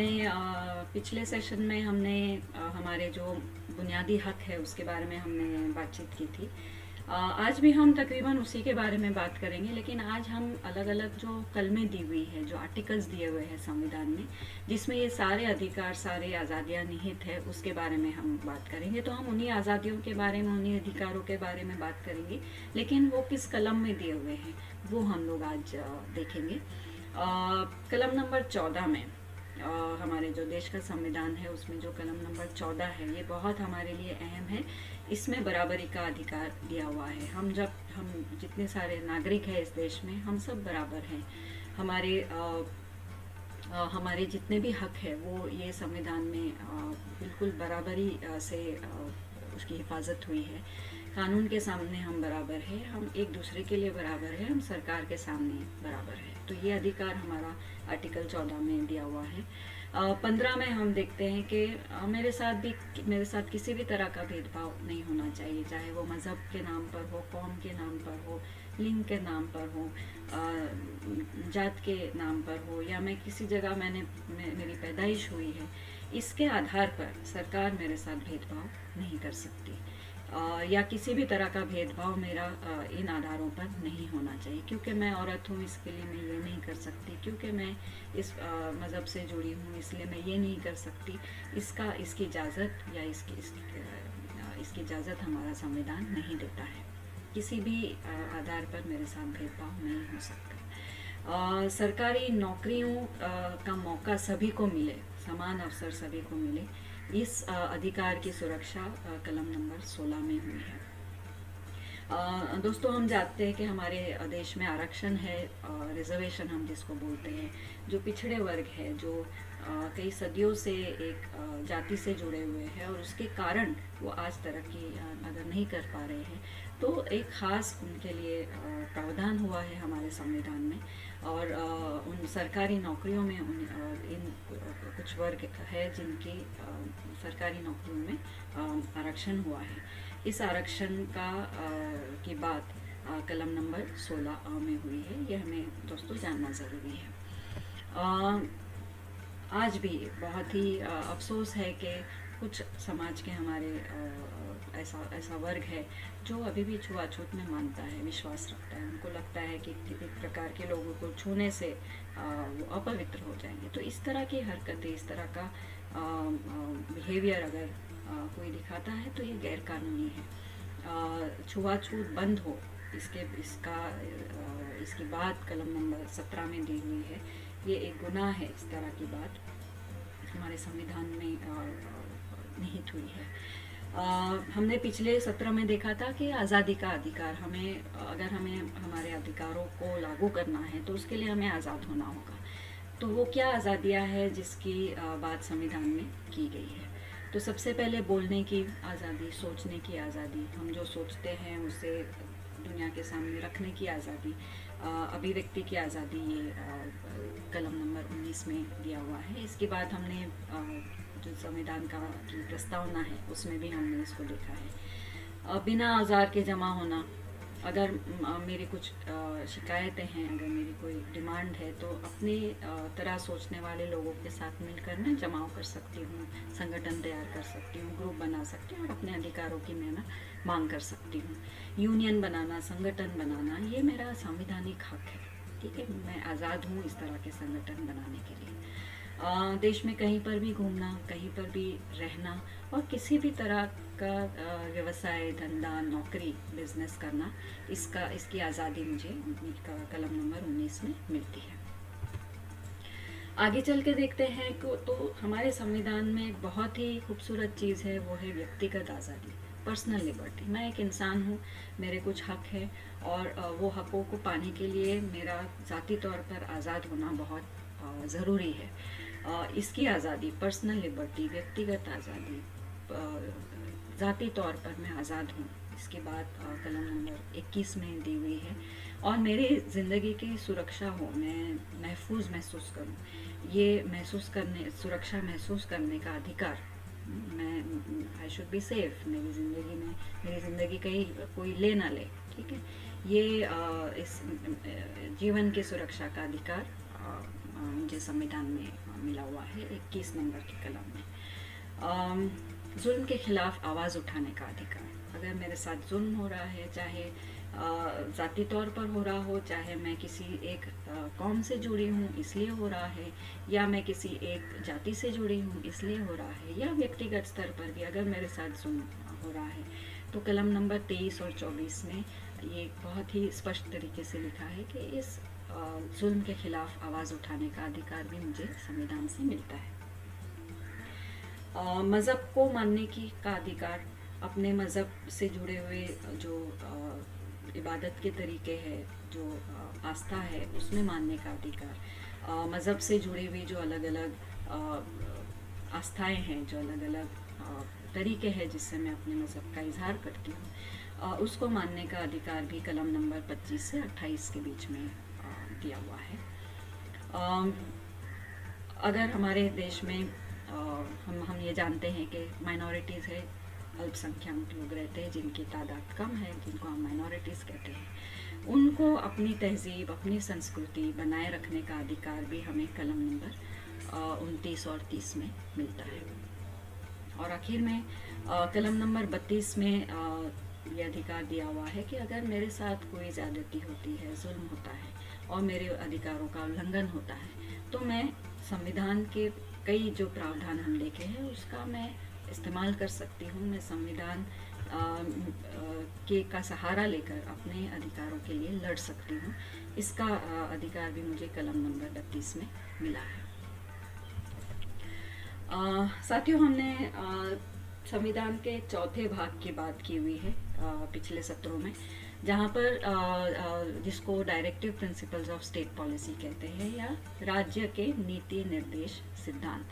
हमने पिछले सेशन में हमने हमारे जो बुनियादी हक है उसके बारे में हमने बातचीत की थी। आज भी हम तकरीबन उसी के बारे में बात करेंगे, लेकिन आज हम अलग अलग जो कलमें दी हुई है, जो आर्टिकल्स दिए हुए हैं संविधान में, जिसमें ये सारे अधिकार, सारे आज़ादियाँ निहित है, उसके बारे में हम बात करेंगे। तो हम उन्हीं आज़ादियों के बारे में, उन्हीं अधिकारों के बारे में बात करेंगे, लेकिन वो किस कलम में दिए हुए हैं वो हम लोग आज देखेंगे। कलम नंबर 14 में हमारे जो देश का संविधान है उसमें जो कलम नंबर 14 है, ये बहुत हमारे लिए अहम है। इसमें बराबरी का अधिकार दिया हुआ है। हम जितने सारे नागरिक हैं इस देश में, हम सब बराबर हैं। हमारे जितने भी हक है वो ये संविधान में बिल्कुल बराबरी से उसकी हिफाजत हुई है। कानून के सामने हम बराबर हैं, हम एक दूसरे के लिए बराबर हैं, हम सरकार के सामने बराबर हैं। तो ये अधिकार हमारा आर्टिकल 14 में दिया हुआ है। 15 में हम देखते हैं कि मेरे साथ किसी भी तरह का भेदभाव नहीं होना चाहिए, चाहे वो मज़हब के नाम पर हो, कौम के नाम पर हो, लिंग के नाम पर हो, जात के नाम पर हो, या मैं किसी जगह मेरी पैदाइश हुई है, इसके आधार पर सरकार मेरे साथ भेदभाव नहीं कर सकती। या किसी भी तरह का भेदभाव मेरा इन आधारों पर नहीं होना चाहिए। क्योंकि मैं औरत हूँ इसके लिए मैं ये नहीं कर सकती, क्योंकि मैं इस मज़हब से जुड़ी हूँ इसलिए मैं ये नहीं कर सकती। इसकी इजाज़त या इसकी इजाज़त हमारा संविधान नहीं देता है। किसी भी आधार पर मेरे साथ भेदभाव नहीं हो सकता। सरकारी नौकरियों का मौका सभी को मिले, समान अवसर सभी को मिले, इस अधिकार की सुरक्षा कलम नंबर 16 में हुई है। दोस्तों, हम जानते हैं कि हमारे देश में आरक्षण है, रिजर्वेशन हम जिसको बोलते हैं, जो पिछड़े वर्ग है, जो कई सदियों से एक जाति से जुड़े हुए हैं और उसके कारण वो आज तरक्की अगर नहीं कर पा रहे हैं, तो एक ख़ास उनके लिए प्रावधान हुआ है हमारे संविधान में। और उन सरकारी नौकरियों में इन कुछ वर्ग है जिनकी सरकारी नौकरियों में आरक्षण हुआ है। इस आरक्षण की बात कलम नंबर 16 में हुई है। ये हमें दोस्तों जानना ज़रूरी है। आज भी बहुत ही अफसोस है कि कुछ समाज के हमारे ऐसा वर्ग है जो अभी भी छुआछूत में मानता है, विश्वास रखता है। उनको लगता है कि किसी प्रकार के लोगों को छूने से वो अपवित्र हो जाएंगे। तो इस तरह की हरकतें, इस तरह का बिहेवियर अगर कोई दिखाता है तो ये गैर कानूनी है। छुआछूत बंद हो, इसकी बात कलम नंबर 17 में दी हुई है। ये एक गुनाह है, इस तरह की बात हमारे संविधान में निहित हुई है। हमने पिछले सत्र में देखा था कि आज़ादी का अधिकार, अगर हमें हमारे अधिकारों को लागू करना है तो उसके लिए हमें आज़ाद होना होगा। तो वो क्या आज़ादियाँ हैं जिसकी बात संविधान में की गई है? तो सबसे पहले बोलने की आज़ादी, सोचने की आज़ादी, हम जो सोचते हैं उसे दुनिया के सामने रखने की आज़ादी, अभिव्यक्ति की आज़ादी, ये कलम नंबर 19 में दिया हुआ है। इसके बाद हमने जो संविधान का की प्रस्तावना है उसमें भी हमने इसको देखा है। बिना औजार के जमा होना, अगर मेरी कुछ शिकायतें हैं, अगर मेरी कोई डिमांड है, तो अपनी तरह सोचने वाले लोगों के साथ मिलकर मैं जमाव कर सकती हूँ, संगठन तैयार कर सकती हूँ, ग्रुप बना सकती हूँ और अपने अधिकारों की मैं मांग कर सकती हूँ। यूनियन बनाना, संगठन बनाना, ये मेरा संवैधानिक हक है। ठीक है, मैं आज़ाद हूँ इस तरह के संगठन बनाने के लिए। देश में कहीं पर भी घूमना, कहीं पर भी रहना और किसी भी तरह का व्यवसाय, धंधा, नौकरी, बिजनेस करना, इसकी आज़ादी मुझे कलम नंबर 19 में मिलती है। आगे चल के देखते हैं तो हमारे संविधान में बहुत ही खूबसूरत चीज़ है, वो है व्यक्तिगत आज़ादी, पर्सनल लिबर्टी। मैं एक इंसान हूँ, मेरे कुछ हक है और वो हकों को पाने के लिए मेरा ज़ाती तौर पर आज़ाद होना बहुत ज़रूरी है। इसकी आज़ादी, पर्सनल लिबर्टी, व्यक्तिगत आज़ादी, ज़ाती तौर पर मैं आज़ाद हूँ, इसके बाद कलम नंबर 21 में दी हुई है। और मेरी ज़िंदगी की सुरक्षा हो, मैं महफूज महसूस करूँ, ये सुरक्षा महसूस करने का अधिकार, आई शुड बी सेफ, मेरी ज़िंदगी कहीं कोई ले ना ले। ठीक है, ये इस जीवन की सुरक्षा का अधिकार मुझे संविधान में मिला हुआ है 21 नंबर की कलम में। जुल्म के खिलाफ आवाज़ उठाने का अधिकार। अगर मेरे साथ जुल्म हो रहा है, चाहे ज़ाती तौर पर हो रहा हो, चाहे मैं किसी एक कौम से जुड़ी हूँ इसलिए हो रहा है, या मैं किसी एक जाति से जुड़ी हूँ इसलिए हो रहा है, या व्यक्तिगत स्तर पर भी अगर मेरे साथ जुल्म हो रहा है, तो कलम नंबर 23 और 24 में ये बहुत ही स्पष्ट तरीके से लिखा है कि इस जुल्म के खिलाफ आवाज़ उठाने का अधिकार भी मुझे संविधान से मिलता है। मज़हब को मानने का अधिकार, अपने मज़हब से जुड़े हुए जो इबादत के तरीके हैं, जो आस्था है, उसमें मानने का अधिकार, मज़हब से जुड़ी हुई जो अलग अलग आस्थाएं हैं, जो अलग अलग तरीके हैं जिससे मैं अपने मज़हब का इजहार करती हूँ, उसको मानने का अधिकार भी कलम नंबर 25 से 28 के बीच में दिया हुआ है। अगर हमारे देश में हम ये जानते हैं कि माइनॉरिटीज़ है, अल्पसंख्यक लोग रहते हैं जिनकी तादाद कम है, जिनको हम माइनॉरिटीज़ कहते हैं, उनको अपनी तहजीब, अपनी संस्कृति बनाए रखने का अधिकार भी हमें कलम नंबर 29 और 30 में मिलता है। और आखिर में कलम नंबर 32 में ये अधिकार दिया हुआ है कि अगर मेरे साथ कोई ज़्यादती होती है, जुल्म होता है और मेरे अधिकारों का उल्लंघन होता है, तो मैं संविधान के कई जो प्रावधान हम लिखे हैं उसका मैं इस्तेमाल कर सकती हूँ। मैं संविधान का सहारा लेकर अपने अधिकारों के लिए लड़ सकती हूँ। इसका अधिकार भी मुझे कलम नंबर 32 में मिला है। साथियों, हमने संविधान के चौथे भाग की बात की हुई है पिछले सत्रों में, जहाँ पर जिसको directive principles of state policy कहते हैं, या राज्य के नीति निर्देश सिद्धांत।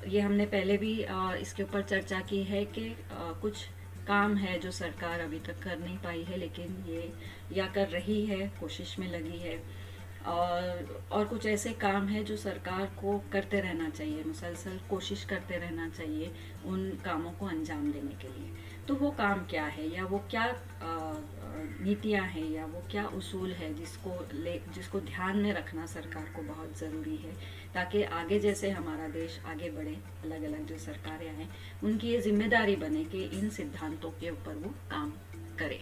ये हमने पहले भी इसके ऊपर चर्चा की है कि कुछ काम है जो सरकार अभी तक कर नहीं पाई है, लेकिन ये या कर रही है, कोशिश में लगी है, और कुछ ऐसे काम है जो सरकार को करते रहना चाहिए, मुसलसल कोशिश करते रहना चाहिए उन कामों को अंजाम देने के लिए। तो वो काम क्या है, या वो क्या नीतियां हैं, या वो क्या उसूल है जिसको ध्यान में रखना सरकार को बहुत ज़रूरी है, ताकि आगे जैसे हमारा देश आगे बढ़े, अलग अलग जो सरकारें आए उनकी ये जिम्मेदारी बने कि इन सिद्धांतों के ऊपर वो काम करे।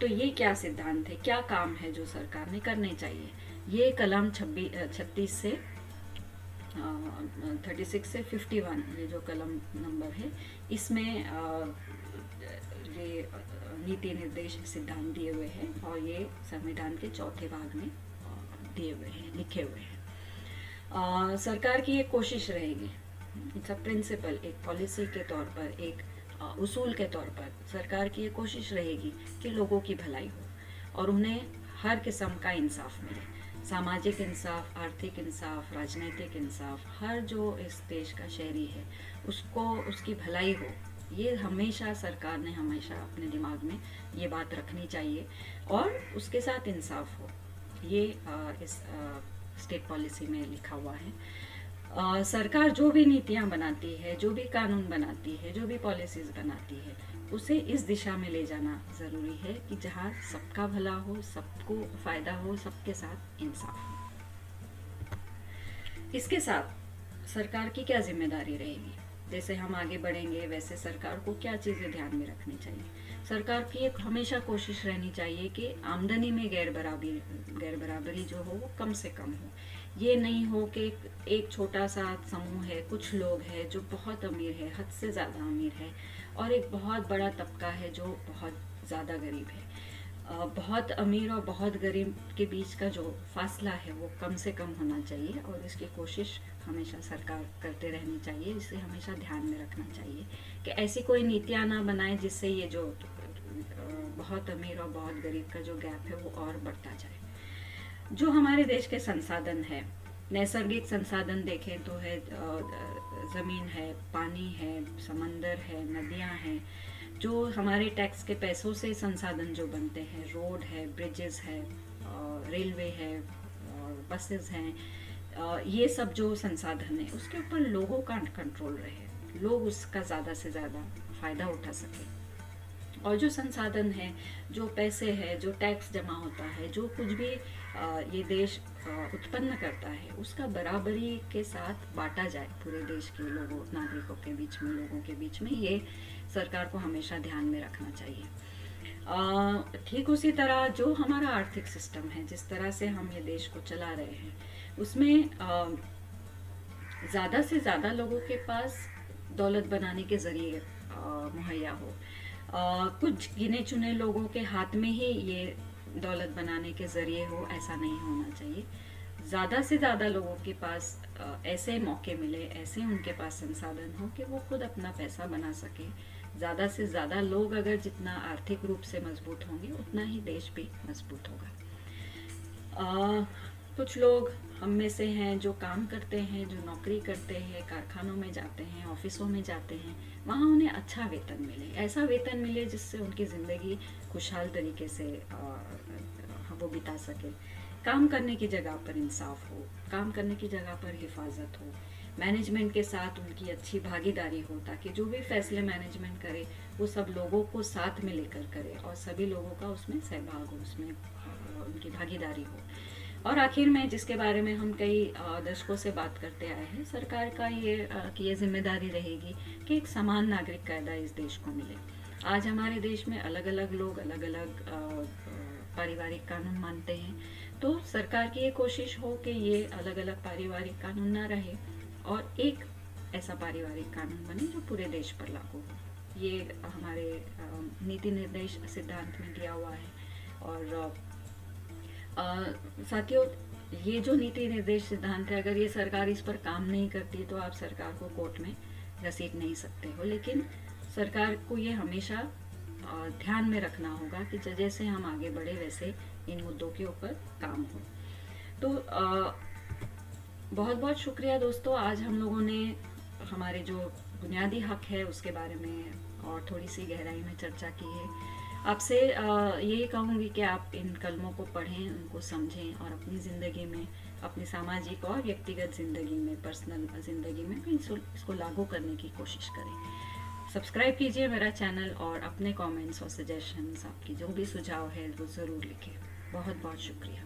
तो ये क्या सिद्धांत है, क्या काम है जो सरकार ने करने चाहिए, ये कलम 36 से 36 से 51, ये जो कलम नंबर है, इसमें ये नीति निर्देश सिद्धांत दिए हुए हैं, और ये संविधान के चौथे भाग में दिए हुए हैं, लिखे हुए हैं। सरकार की ये कोशिश रहेगी, इट्स अ प्रिंसिपल, एक पॉलिसी के तौर पर, एक उसूल के तौर पर सरकार की ये कोशिश रहेगी कि लोगों की भलाई हो और उन्हें हर किस्म का इंसाफ मिले, सामाजिक इंसाफ, आर्थिक इंसाफ, राजनीतिक इंसाफ, हर जो इस देश का शहरी है उसको उसकी भलाई हो। ये हमेशा सरकार ने हमेशा अपने दिमाग में ये बात रखनी चाहिए, और उसके साथ इंसाफ हो, ये इस स्टेट पॉलिसी में लिखा हुआ है। सरकार जो भी नीतियां बनाती है, जो भी कानून बनाती है, जो भी पॉलिसीज बनाती है, उसे इस दिशा में ले जाना ज़रूरी है कि जहाँ सबका भला हो, सबको फ़ायदा हो, सबके साथ इंसाफ हो। इसके साथ सरकार की क्या जिम्मेदारी रहेगी, जैसे हम आगे बढ़ेंगे वैसे सरकार को क्या चीज़ें ध्यान में रखनी चाहिए। सरकार की एक हमेशा कोशिश रहनी चाहिए कि आमदनी में गैर बराबरी जो हो वो कम से कम हो। ये नहीं हो कि एक छोटा सा समूह है, कुछ लोग हैं जो बहुत अमीर है, हद से ज़्यादा अमीर है, और एक बहुत बड़ा तबका है जो बहुत ज़्यादा गरीब है। बहुत अमीर और बहुत गरीब के बीच का जो फासला है वो कम से कम होना चाहिए, और इसकी कोशिश हमेशा सरकार करते रहनी चाहिए। इसे हमेशा ध्यान में रखना चाहिए कि ऐसी कोई नीतियाँ ना बनाए जिससे ये जो बहुत अमीर और बहुत गरीब का जो गैप है वो और बढ़ता जाए। जो हमारे देश के संसाधन है, नैसर्गिक संसाधन देखें तो है, ज़मीन है, पानी है, समंदर है, नदियाँ हैं, जो हमारे टैक्स के पैसों से संसाधन जो बनते हैं, रोड है, ब्रिजेस है, रेलवे है, बसेस हैं, ये सब जो संसाधन है उसके ऊपर लोगों का कंट्रोल रहे, लोग उसका ज़्यादा से ज़्यादा फ़ायदा उठा सकें। और जो संसाधन है, जो पैसे है, जो टैक्स जमा होता है, जो कुछ भी ये देश उत्पन्न करता है उसका बराबरी के साथ बांटा जाए पूरे देश के लोगों नागरिकों के बीच में, लोगों के बीच में, ये सरकार को हमेशा ध्यान में रखना चाहिए। ठीक उसी तरह जो हमारा आर्थिक सिस्टम है, जिस तरह से हम ये देश को चला रहे हैं, उसमें ज़्यादा से ज़्यादा लोगों के पास दौलत बनाने के ज़रिए मुहैया हो। कुछ गिने चुने लोगों के हाथ में ही ये दौलत बनाने के ज़रिए हो, ऐसा नहीं होना चाहिए। ज़्यादा से ज़्यादा लोगों के पास ऐसे मौके मिले, ऐसे उनके पास संसाधन हो कि वो खुद अपना पैसा बना सके। ज़्यादा से ज़्यादा लोग अगर जितना आर्थिक रूप से मजबूत होंगे उतना ही देश भी मजबूत होगा। कुछ लोग हम में से हैं जो काम करते हैं, जो नौकरी करते हैं, कारखानों में जाते हैं, ऑफिसों में जाते हैं, वहाँ उन्हें अच्छा वेतन मिले, ऐसा वेतन मिले जिससे उनकी ज़िंदगी खुशहाल तरीके से वो बिता सके। काम करने की जगह पर इंसाफ हो, काम करने की जगह पर हिफाजत हो, मैनेजमेंट के साथ उनकी अच्छी भागीदारी हो, ताकि जो भी फैसले मैनेजमेंट करे वो सब लोगों को साथ में लेकर करे और सभी लोगों का उसमें सहभाग हो, उसमें उनकी भागीदारी हो। और आखिर में जिसके बारे में हम कई दशकों से बात करते आए हैं, सरकार का ये जिम्मेदारी रहेगी कि एक समान नागरिक कायदा इस देश को मिले। आज हमारे देश में अलग अलग लोग अलग अलग पारिवारिक कानून मानते हैं, तो सरकार की ये कोशिश हो कि ये अलग अलग पारिवारिक कानून ना रहे और एक ऐसा पारिवारिक कानून बने जो पूरे देश पर लागू हो। ये हमारे नीति निर्देश सिद्धांत में दिया हुआ है। और साथियों, ये जो नीति निर्देश सिद्धांत है, अगर ये सरकार इस पर काम नहीं करती तो आप सरकार को कोर्ट में घसीट नहीं सकते हो, लेकिन सरकार को ये हमेशा ध्यान में रखना होगा कि जैसे हम आगे बढ़े वैसे इन मुद्दों के ऊपर काम हो। तो बहुत बहुत शुक्रिया दोस्तों, आज हम लोगों ने हमारे जो बुनियादी हक है उसके बारे में और थोड़ी सी गहराई में चर्चा की है। आपसे यही कहूँगी कि आप इन कलमों को पढ़ें, उनको समझें और अपनी ज़िंदगी में, अपनी सामाजिक और व्यक्तिगत ज़िंदगी में, पर्सनल ज़िंदगी में भी इसको लागू करने की कोशिश करें। सब्सक्राइब कीजिए मेरा चैनल और अपने कमेंट्स और सजेशंस, आपकी जो भी सुझाव है वो ज़रूर लिखें। बहुत बहुत शुक्रिया।